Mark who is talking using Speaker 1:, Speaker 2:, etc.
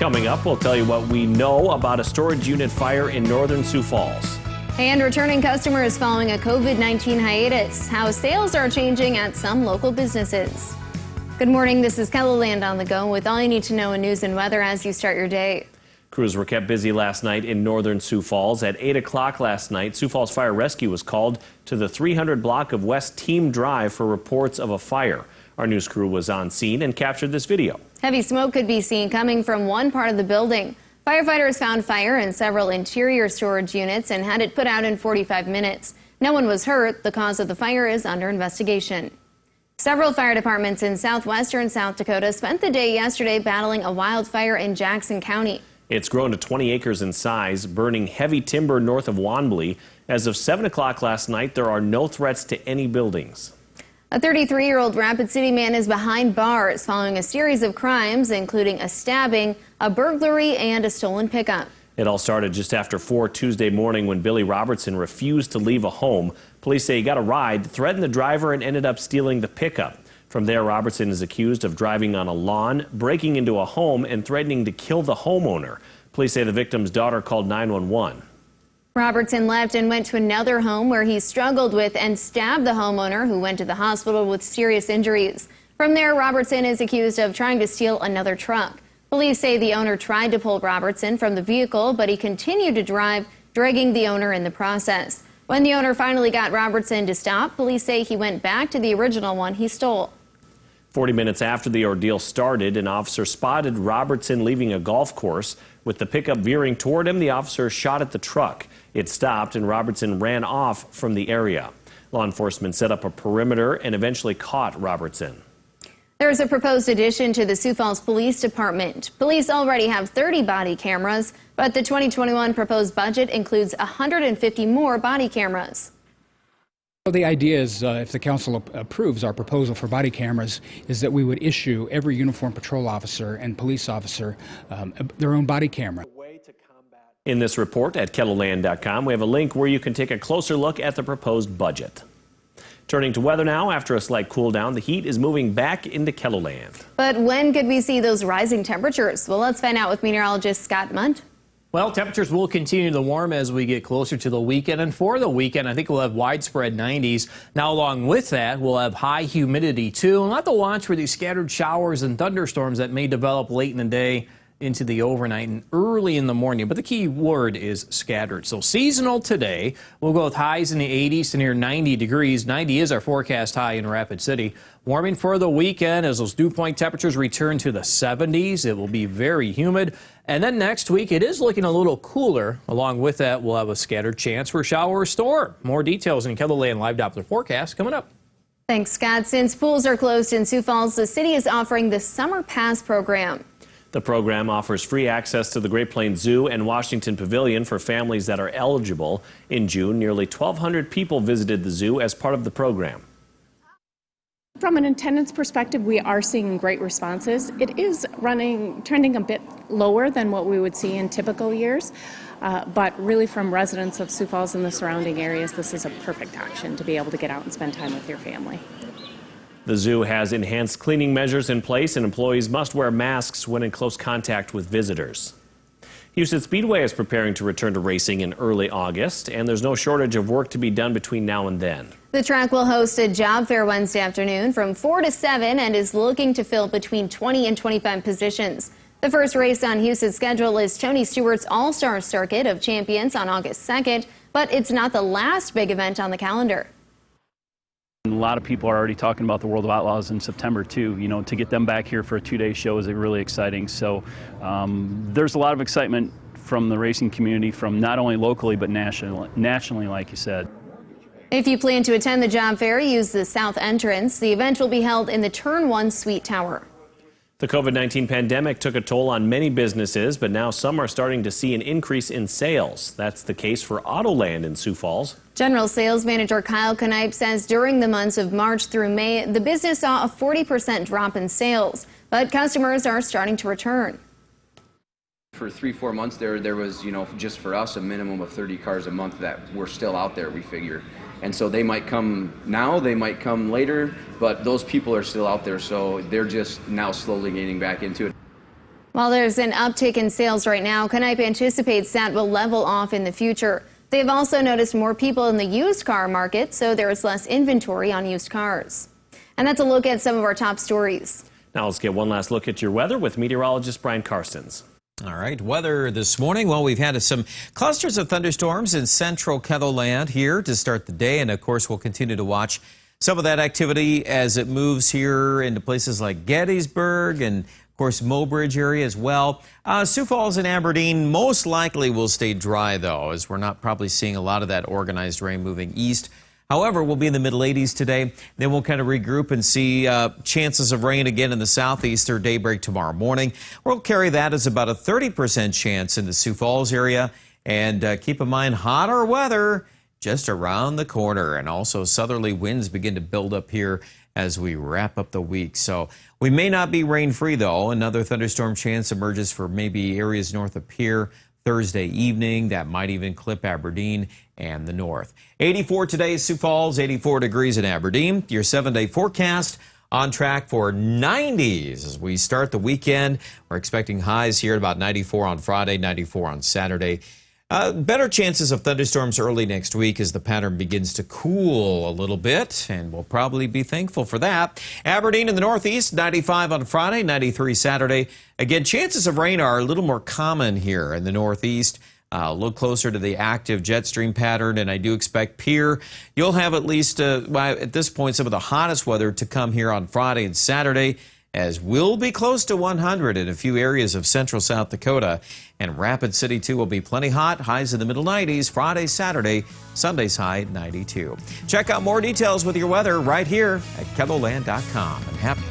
Speaker 1: Coming up, we'll tell you what we know about a storage unit fire in northern Sioux Falls.
Speaker 2: And returning customers following a COVID-19 hiatus, how sales are changing at some local businesses. Good morning, this is KOTG on the go with all you need to know in news and weather as you start your day.
Speaker 1: Crews were kept busy last night in northern Sioux Falls. At 8 o'clock last night, Sioux Falls Fire Rescue was called to the 300 block of West Team Drive for reports of a fire. Our news crew was on scene and captured this video.
Speaker 2: Heavy smoke could be seen coming from one part of the building. Firefighters found fire in several interior storage units and had it put out in 45 minutes. No one was hurt. The cause of the fire is under investigation. Several fire departments in southwestern South Dakota spent the day yesterday battling a wildfire in Jackson County.
Speaker 1: It's grown to 20 acres in size, burning heavy timber north of Wanblee. As of 7 o'clock last night, there are no threats to any buildings.
Speaker 2: A 33-year-old Rapid City man is behind bars following a series of crimes, including a stabbing, a burglary, and a stolen pickup. It all started just after 4 Tuesday morning when Billy Robertson refused to leave a home. Police say he got a ride, threatened the driver, and ended up stealing the pickup. From there, Robertson is accused of driving on a lawn, breaking into a home, and threatening to kill the homeowner. Police say the victim's daughter called 911. Robertson left and went to another home where he struggled with and stabbed the homeowner, who went to the hospital with serious injuries. From there, Robertson is accused of trying to steal another truck. Police say the owner tried to pull Robertson from the vehicle, but he continued to drive, dragging the owner in the process. When the owner finally got Robertson to stop, police say he went back to the original one he stole. 40 minutes after the ordeal started, an officer spotted Robertson leaving a golf course. With the pickup veering toward him, the officer shot at the truck. It stopped and Robertson ran off from the area. Law enforcement set up a perimeter and eventually caught Robertson. There's a proposed addition to the Sioux Falls Police Department. Police already have 30 body cameras, but the 2021 proposed budget includes 150 more body cameras.
Speaker 3: Well, the idea is, if the council approves our proposal for body cameras, is that we would issue every uniformed patrol officer and police officer their own body camera. In this report at KOTG.com, we have a link where you can take a closer look at the proposed budget. Turning to weather now, after a slight cool down, the heat is moving back into KOTG. But when could we see those rising temperatures? Well, let's find out with meteorologist Scott Munt.
Speaker 4: Well, temperatures will continue to warm as we get closer to the weekend. And for the weekend, I think we'll have widespread 90s. Now, along with that, we'll have high humidity, too. And we'll have to watch for these scattered showers and thunderstorms that may develop late in the day into the overnight and early in the morning. But the key word is scattered. So seasonal today. We'll go with highs in the 80s to near 90 degrees. 90 is our forecast high in Rapid City. Warming for the weekend as those dew point temperatures return to the 70s. It will be very humid. And then next week, it is looking a little cooler. Along with that, we'll have a scattered chance for shower or storm. More details in KOTG Live Doppler forecast coming up.
Speaker 2: Thanks, Scott. Since pools are closed in Sioux Falls, the city is offering the Summer Pass program.
Speaker 1: The program offers free access to the Great Plains Zoo and Washington Pavilion for families that are eligible. In June, nearly 1,200 people visited the zoo as part of the program.
Speaker 5: From an attendance perspective, we are seeing great responses. It is trending a bit lower than what we would see in typical years, but really from residents of Sioux Falls and the surrounding areas, this is a perfect option to be able to get out and spend time with your family.
Speaker 1: The zoo has enhanced cleaning measures in place, and employees must wear masks when in close contact with visitors. Houston Speedway is preparing to return to racing in early August, and there's no shortage of work to be done between now and then.
Speaker 2: The track will host a job fair Wednesday afternoon from 4 to 7 and is looking to fill between 20 and 25 positions. The first race on Houston's schedule is Tony Stewart's All-Star Circuit of Champions on August 2nd, but it's not the last big event on the calendar.
Speaker 6: A lot of people are already talking about the World of Outlaws in September too. You know, to get them back here for a 2-day show is really exciting. So there's a lot of excitement from the racing community, from not only locally but nationally, like you said.
Speaker 2: If you plan to attend the job fair, use the south entrance. The event will be held in the Turn 1 Suite Tower.
Speaker 1: The COVID-19 pandemic took a toll on many businesses, but now some are starting to see an increase in sales. That's the case for Autoland in Sioux Falls.
Speaker 2: General Sales Manager Kyle Knipe says during the months of March through May, the business saw a 40% drop in sales, but customers are starting to return.
Speaker 7: For 3-4 months there was, just for us, a minimum of 30 cars a month that were still out there, we figure. And so they might come now, they might come later, but those people are still out there, so they're just now slowly getting back into it.
Speaker 2: While there's an uptick in sales right now, Knipe anticipates that will level off in the future. They've also noticed more people in the used car market, so there is less inventory on used cars. And that's a look at some of our top stories.
Speaker 1: Now let's get one last look at your weather with meteorologist Brian Karstens.
Speaker 8: All right, weather this morning. Well, we've had some clusters of thunderstorms in central KETHO here to start the day. And of course, we'll continue to watch some of that activity as it moves here into places like Gettysburg and of course, Mobridge area as well. Sioux Falls and Aberdeen most likely will stay dry, though, as we're not probably seeing a lot of that organized rain moving east. However, we'll be in the middle 80s today. Then we'll kind of regroup and see chances of rain again in the southeast or daybreak tomorrow morning. We'll carry that as about a 30% chance in the Sioux Falls area. And keep in mind, hotter weather just around the corner. And also southerly winds begin to build up here as we wrap up the week. So we may not be rain-free, though. Another thunderstorm chance emerges for maybe areas north of Pierre Thursday evening. That might even clip Aberdeen and the north. 84 today, Sioux Falls, 84 degrees in Aberdeen. Your 7-day forecast on track for 90s as we start the weekend. We're expecting highs here at about 94 on Friday, 94 on Saturday. Better chances of thunderstorms early next week as the pattern begins to cool a little bit, and we'll probably be thankful for that. Aberdeen in the northeast, 95 on Friday, 93 Saturday. Again, chances of rain are a little more common here in the northeast. A little closer to the active jet stream pattern, and I do expect Pierre. You'll have at least, at this point, some of the hottest weather to come here on Friday and Saturday, as we'll be close to 100 in a few areas of central South Dakota. And Rapid City, too, will be plenty hot. Highs in the middle 90s Friday, Saturday, Sunday's high 92. Check out more details with your weather right here at KETHOland.com. And happy